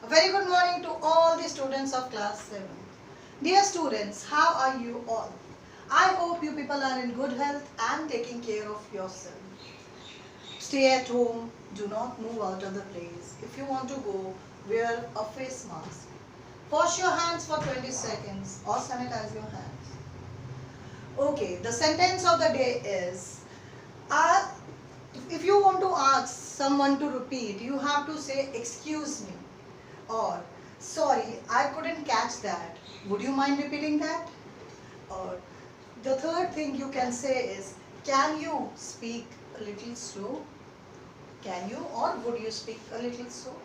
A very good morning to all the students of class 7. Dear students, how are you all? I hope you people are in good health and taking care of yourself. Stay at home, do not move out of the place. If you want to go, wear a face mask. Wash your hands for 20 seconds or sanitize your hands. Okay, the sentence of the day is, uh, if you want to ask someone to repeat, you have to say, excuse me, or sorry, I couldn't catch that. Would you mind repeating that? Or the third thing you can say is, can you speak a little slow? Can you or would you speak a little slow?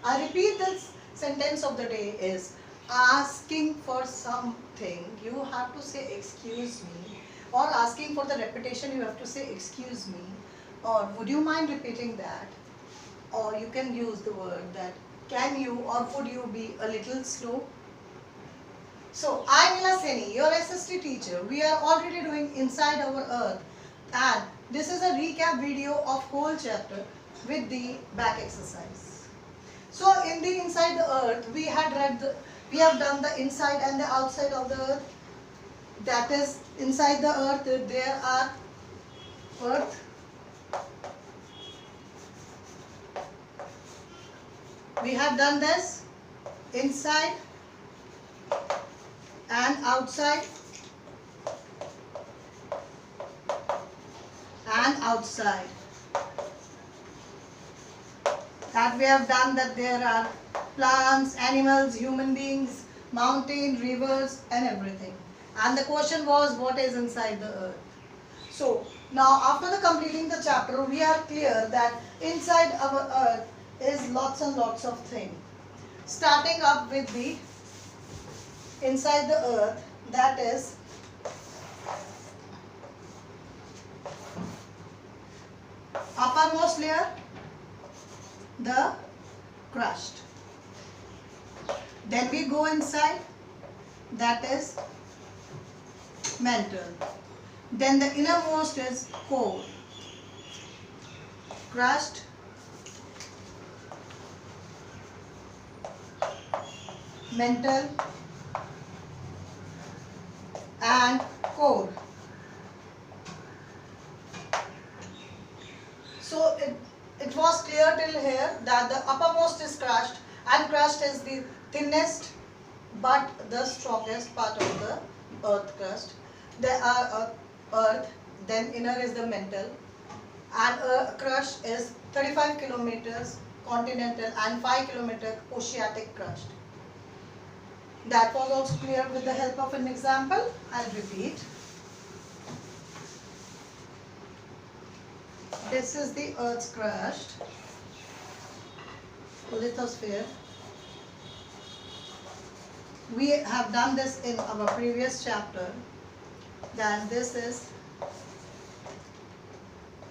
I repeat, this sentence of the day is, asking for something you have to say excuse me, or asking for the repetition you have to say excuse me, or would you mind repeating that? Or you can use the word that, can you or would you be a little slow? So I'm Mila Seni, your SST teacher. We are already doing Inside Our Earth, and this is a recap video of whole chapter with the back exercise. So in the Inside the Earth, we have done the inside and the outside of the earth. That is, inside the earth there are earth, we have done this inside and outside and outside. That we have done, that there are plants, animals, human beings, mountain, rivers and everything. And the question was, what is inside the earth? So now after the completing the chapter, we are clear that inside our earth is lots and lots of things. Starting up with the inside the earth, that is uppermost layer, the crust. Then we go inside, that is mantle. Then the innermost is core, crust, mantle and core. So it was clear till here that the uppermost is crust, and crust is the thinnest but the strongest part of the earth crust. There are earth, then inner is the mantle, and crust is 35 kilometers continental and 5 kilometer oceanic crust. That was also clear with the help of an example. I'll repeat. This is the earth's crust, lithosphere. We have done this in our previous chapter. Then this is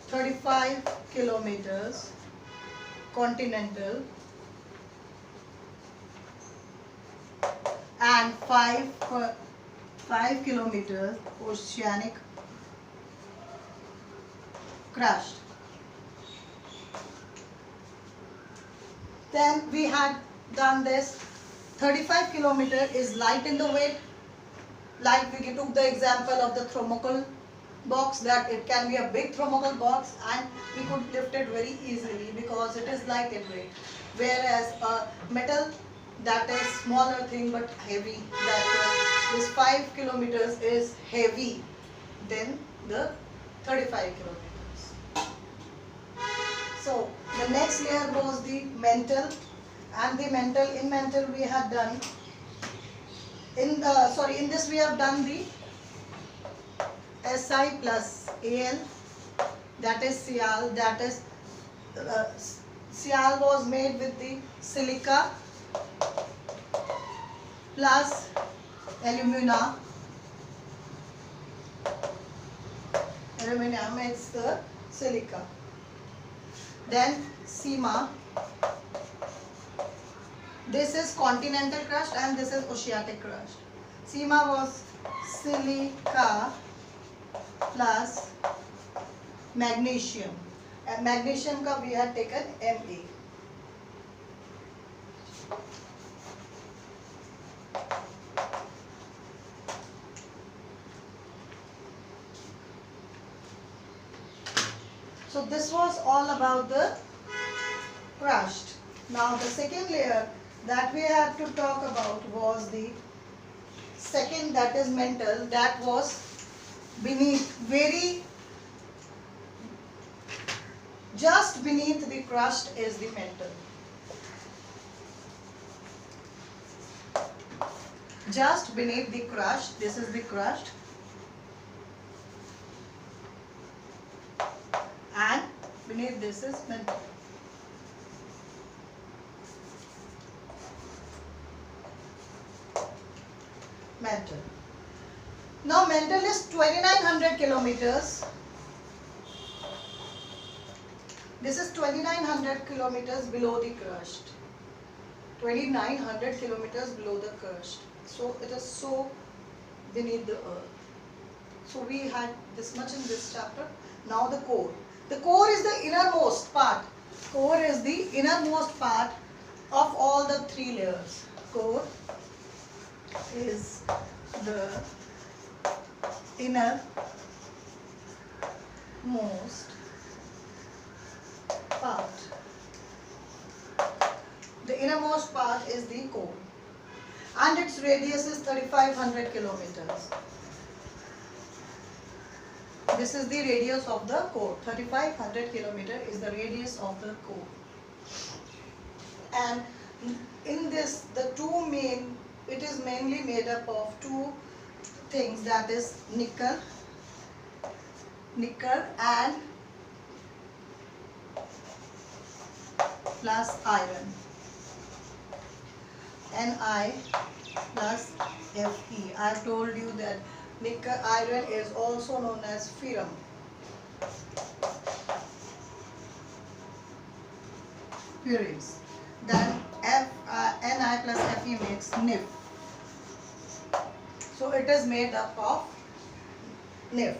35 kilometers continental and 5 kilometers oceanic crust. Then we had done this, 35 kilometer is light in the weight. Like we took the example of the thermocol box, that it can be a big thermocol box and we could lift it very easily because it is light in weight. Whereas a metal, that is smaller thing but heavy, that this 5 kilometers is heavy than the 35 kilometers. So the next layer was the mantle, and the mantle, in mantle we had done in this we have done the Si plus Al, that is Sial, that is Sial was made with the silica plus alumina. Alumina makes the silica. Then Sima, this is continental crust and this is oceanic crust. Sima was silica plus magnesium, and magnesium ka we had taken Ma. So this was all about the crust. Now the second layer that we had to talk about was the second, that is mantle, that was beneath, very just beneath the crust is the mantle. Just beneath the crust, this is the crust, and beneath this is mantle. Mantle. Now mantle is 2900 kilometers. This is 2900 kilometers below the crust. 2900 kilometers below the crust. So it is so beneath the earth. So we had this much in this chapter. Now the core. The core is the innermost part. Core is the innermost part of all the three layers. Core is the innermost part. The innermost part is the core, and its radius is 3500 kilometers. This is the radius of the core. 3500 kilometer is the radius of the core. And in this, the two main, it is mainly made up of two things, that is nickel and plus iron. Ni plus Fe. I told you that nickel iron is also known as ferrum. Furans. Then Ni plus Fe makes Nif. So it is made up of Nif.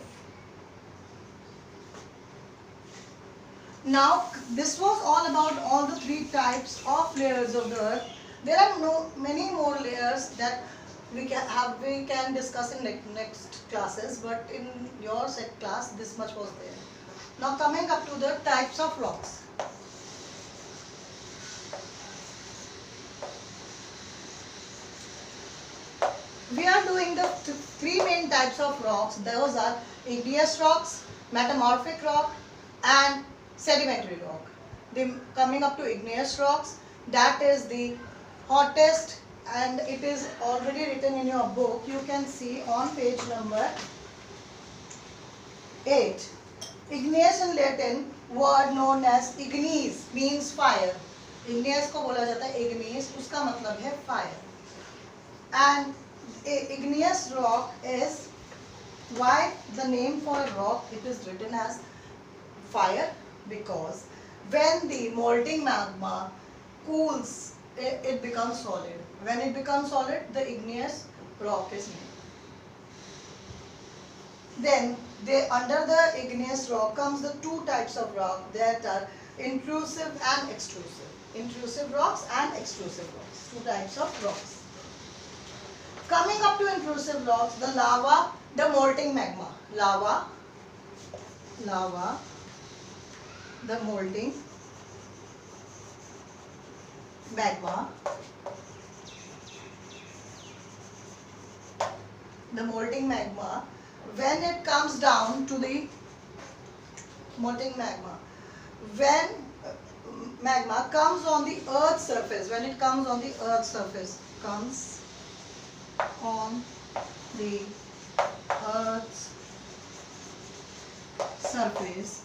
Now this was all about all the three types of layers of the earth. There are many more layers that we can discuss in next classes, but in your set class this much was there. Now coming up to the types of rocks. We are doing the three main types of rocks. Those are igneous rocks, metamorphic rock, and sedimentary rock. Coming up to igneous rocks, that is the hottest, and it is already written in your book. You can see on page number 8. Igneous in Latin word known as ignis means fire. Igneous को बोला जाता है ignis, उसका मतलब है fire. And igneous rock is, why the name for a rock it is written as fire, because when the molting magma cools, it becomes solid. When it becomes solid, the igneous rock is made. Then under the igneous rock comes the two types of rock that are intrusive and extrusive. Intrusive rocks and extrusive rocks. Two types of rocks. Coming up to intrusive rocks, the lava, the molting magma. Lava, the molting magma. The molting magma, when it comes down to the molting magma, when magma comes on the earth's surface, when it comes on the earth's surface, comes on the earth's surface,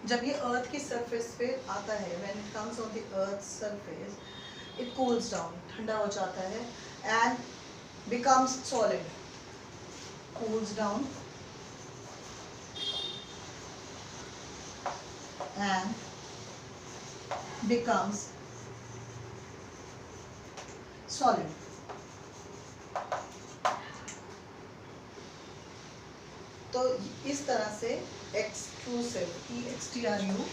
जब ये अर्थ की surface पे आता है, when it comes on the earth's surface, it cools down, ठंडा हो जाता है and becomes solid. Cools down and becomes solid. तो इस तरह से extrusive, EXTRU,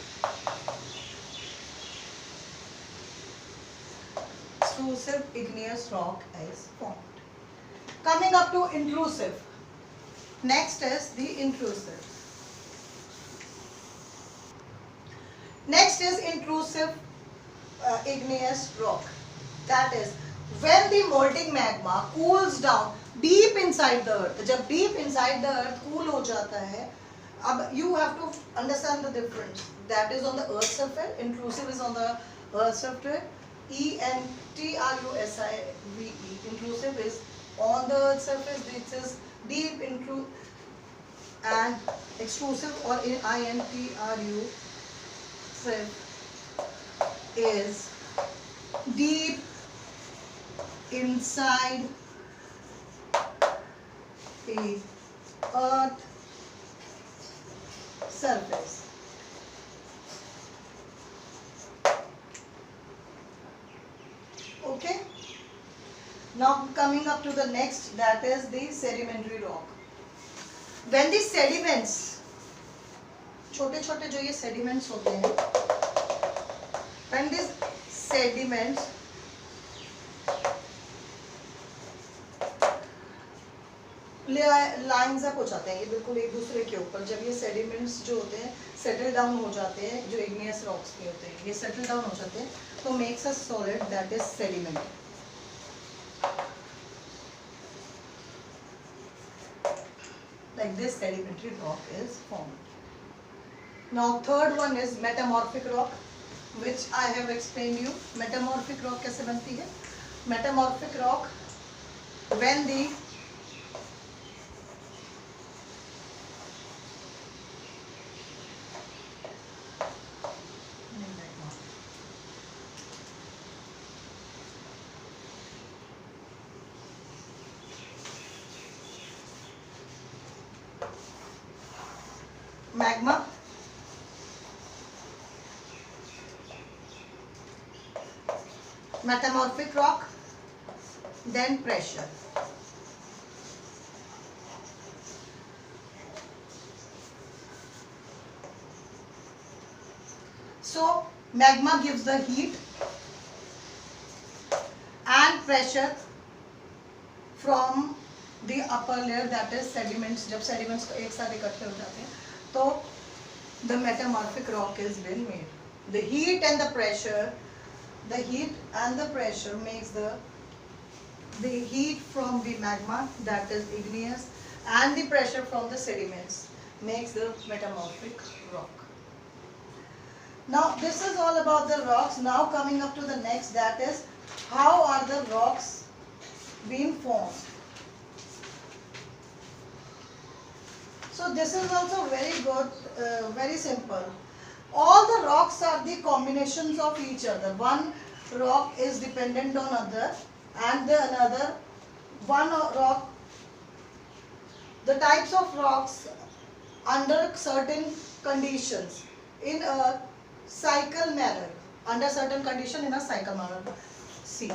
extrusive igneous rock is formed. Coming up to intrusive. Next is the intrusive. Next is intrusive igneous rock. That is when the molting magma cools down deep inside the earth. जब deep inside the earth cool हो जाता है, अब you have to understand the difference. That is on the earth surface. Intrusive is on the earth surface. ENTRUSIVE. Intrusive is on the earth surface. This is deep intrusive, and extrusive or INTRUSIVE is deep inside the earth surface. Okay. Now coming up to the next, that is the sedimentary rock. When the sediments, छोटे छोटे जो ये sediments होते हैं, when these sediments lines up हो जाते हैं, ये बिल्कुल एक दूसरे के ऊपर, जब ये सेडिमेंट्स जो होते हैं सेटल डाउन हो जाते हैं, जो इग्नियस रॉक्स के होते हैं ये सेटल डाउन हो जाते हैं, तो makes a solid that is sediment. Like this sedimentary rock is formed. Now third one is metamorphic rock, which I have explained you. Metamorphic rock कैसे बनती है? Metamorphic rock when the magma metamorphic rock, then pressure. So magma gives the heat and pressure from the upper layer, that is sediments. जब sediments एक साथ इकट्ठे हो जाते हैं तो the metamorphic rock is been made. The heat and the pressure makes the heat from the magma, that is igneous, and the pressure from the sediments makes the metamorphic rock. Now this is all about the rocks. Now coming up to the next, that is how are the rocks being formed. So this is also very good, very simple. All the rocks are the combinations of each other. One rock is dependent on other, and the another one rock. The types of rocks under certain conditions in a cycle manner. Under certain condition in a cycle manner. See,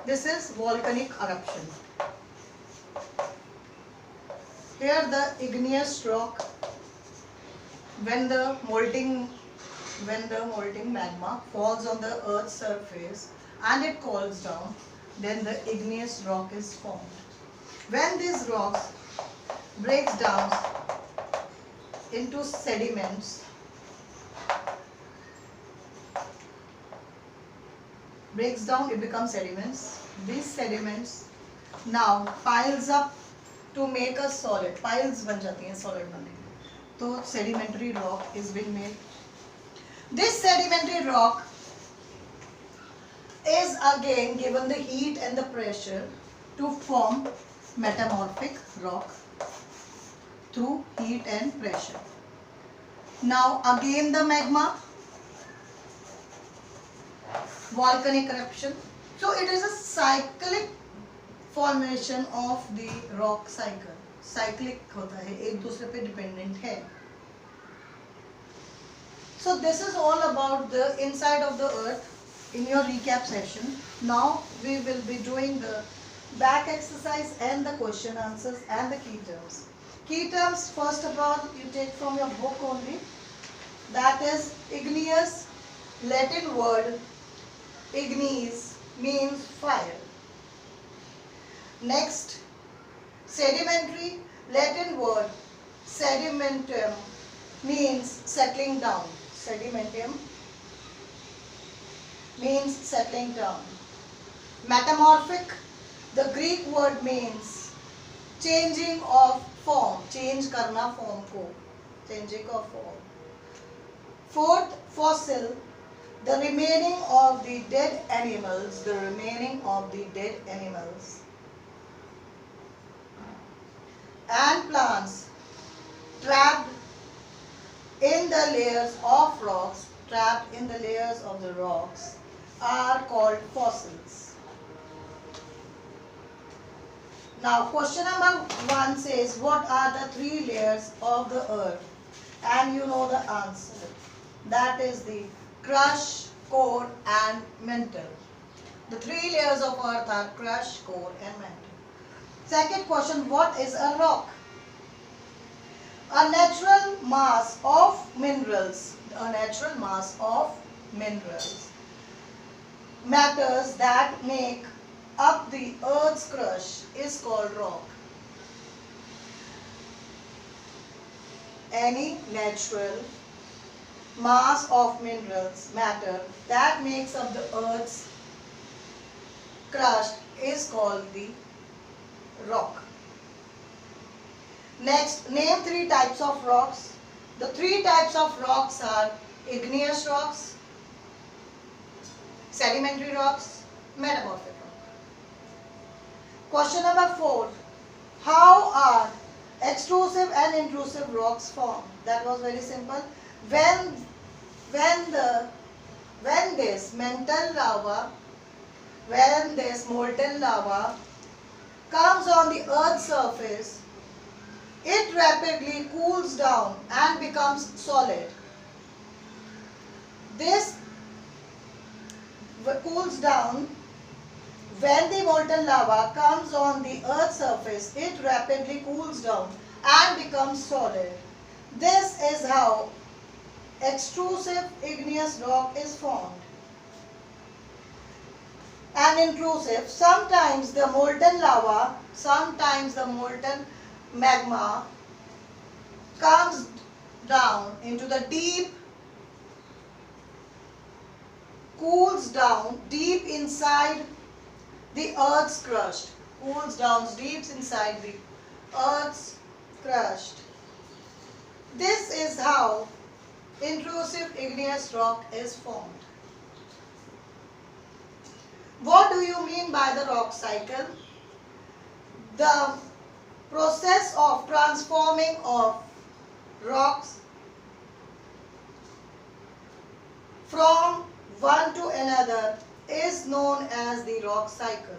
this is volcanic eruption. Here the igneous rock, when the molting magma falls on the earth's surface and it cools down, then the igneous rock is formed. When these rocks breaks down into sediments, it becomes sediments. These sediments now piles up to make a solid. Piles बन जाती हैं solid बनने के लिए. तो sedimentary rock is being made. This sedimentary rock is again given the heat and the pressure to form metamorphic rock through heat and pressure. Now again the magma, volcanic eruption. So it is a cyclic formation of the rock cycle. Cyclic होता है, एक दूसरे पे dependent है. So this is all about the inside of the earth in your recap session. Now we will be doing the back exercise and the question answers and the key terms. Key terms, first of all, you take from your book only. That is igneous, Latin word ignis, means fire. Next, sedimentary, Latin word sedimentum means settling down. Sedimentum means settling down. Metamorphic, the Greek word means changing of form. Change करना form को. Changing of form. Fourth, fossil, the remaining of the dead animals. The remaining of the dead animals. And plants trapped in the layers of rocks, trapped in the layers of the rocks, are called fossils. Now question number 1 says, what are the 3 layers of the earth? And you know the answer. That is the crust, core and mantle. The 3 layers of earth are crust, core and mantle. Second question, what is a rock? A natural mass of minerals. A natural mass of minerals. Matters that make up the earth's crust is called rock. Any natural mass of minerals, matter that makes up the earth's crust is called the rock. Next, name 3 types of rocks. The 3 types of rocks are igneous rocks, sedimentary rocks, metamorphic rocks. Question number 4. How are extrusive and intrusive rocks formed? That was very simple. When this molten lava comes on the earth's surface, it rapidly cools down and becomes solid. This cools down. When the molten lava comes on the earth's surface, it rapidly cools down and becomes solid. This is how extrusive igneous rock is formed. And intrusive, sometimes the molten lava, sometimes the molten magma comes down into the deep, cools down deep inside the earth's crust. Cools down deep inside the earth's crust. This is how intrusive igneous rock is formed. What do you mean by the rock cycle? The process of transforming of rocks from one to another is known as the rock cycle.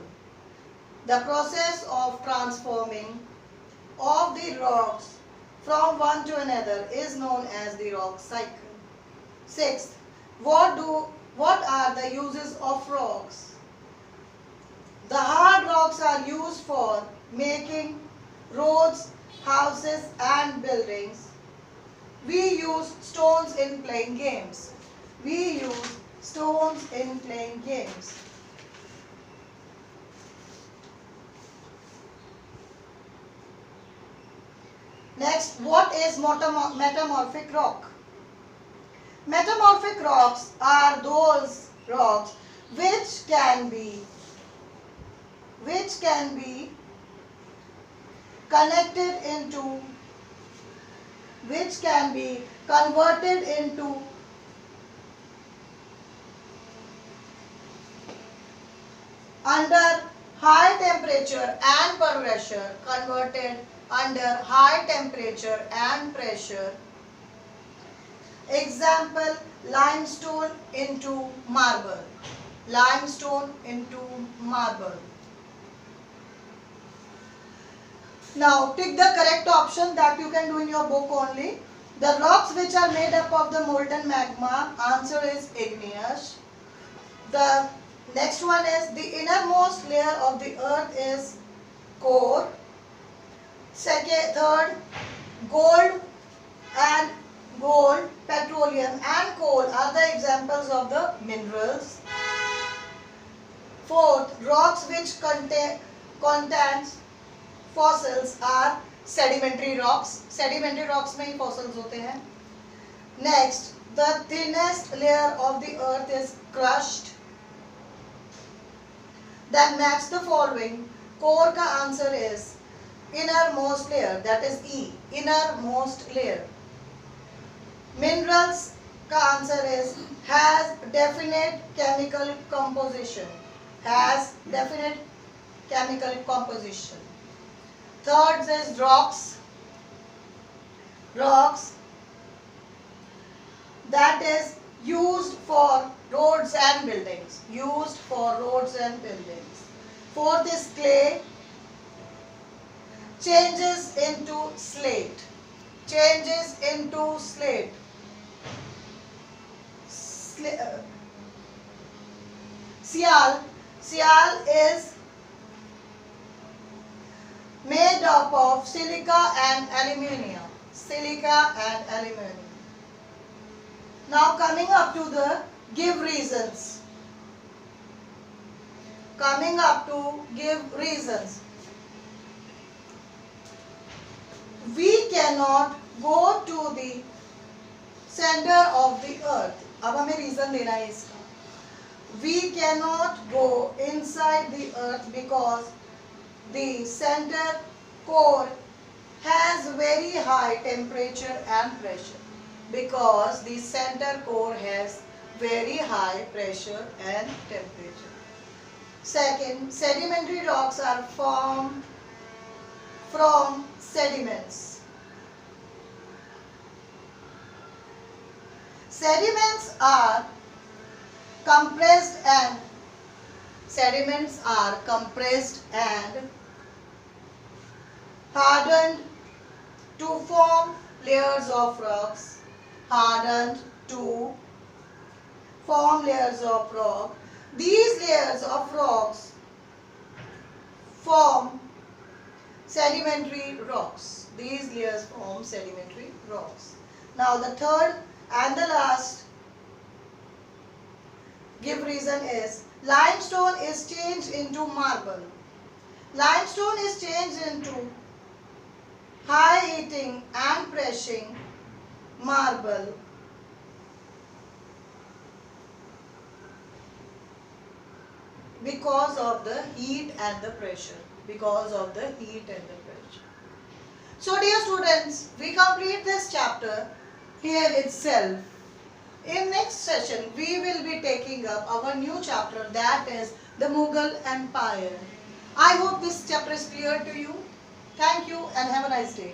The process of transforming of the rocks from one to another is known as the rock cycle. Sixth, what are the uses of rocks? The hard rocks are used for making roads, houses and buildings. We use stones in playing games. We use stones in playing games. Next, what is metamorphic rock? Metamorphic rocks are those rocks which can be connected into, which can be converted into under high temperature and pressure, converted under high temperature and pressure. Example, limestone into marble. Limestone into marble. Now pick the correct option that you can do in your book only. The rocks which are made up of the molten magma, answer is igneous. The next one is the innermost layer of the earth is core. Third, gold, petroleum and coal are the examples of the minerals. Fourth, rocks which contains fossils are sedimentary rocks. Sedimentary rocks में ही fossils होते हैं. Next, the thinnest layer of the earth is crushed. Then match the following. Core का answer is innermost layer, that is E, innermost layer. Minerals का answer is has definite chemical composition. Has definite chemical composition. Third is rocks. Rocks that is used for roads and buildings. Used for roads and buildings. Fourth is clay. Changes into slate. Changes into slate. Sial. Sial is made up of silica and aluminium. Silica and aluminium. Now coming up to the give reasons. Coming up to give reasons. We cannot go to the center of the earth. अब हमें reason देना है इसका. We cannot go inside the earth because the center core has very high temperature and pressure. Because the center core has very high pressure and temperature. Second, sedimentary rocks are formed from sediments. Sediments are compressed and hardened to form layers of rocks. Hardened to form layers of rock. These layers of rocks form sedimentary rocks. These layers form sedimentary rocks. Now the third and the last give reason is limestone is changed into marble. Limestone is changed into high heating and pressing marble because of the heat and the pressure. Because of the heat and the pressure. So dear students, we complete this chapter here itself. In next session, we will be taking up our new chapter, that is the Mughal Empire. I hope this chapter is clear to you. Thank you and have a nice day.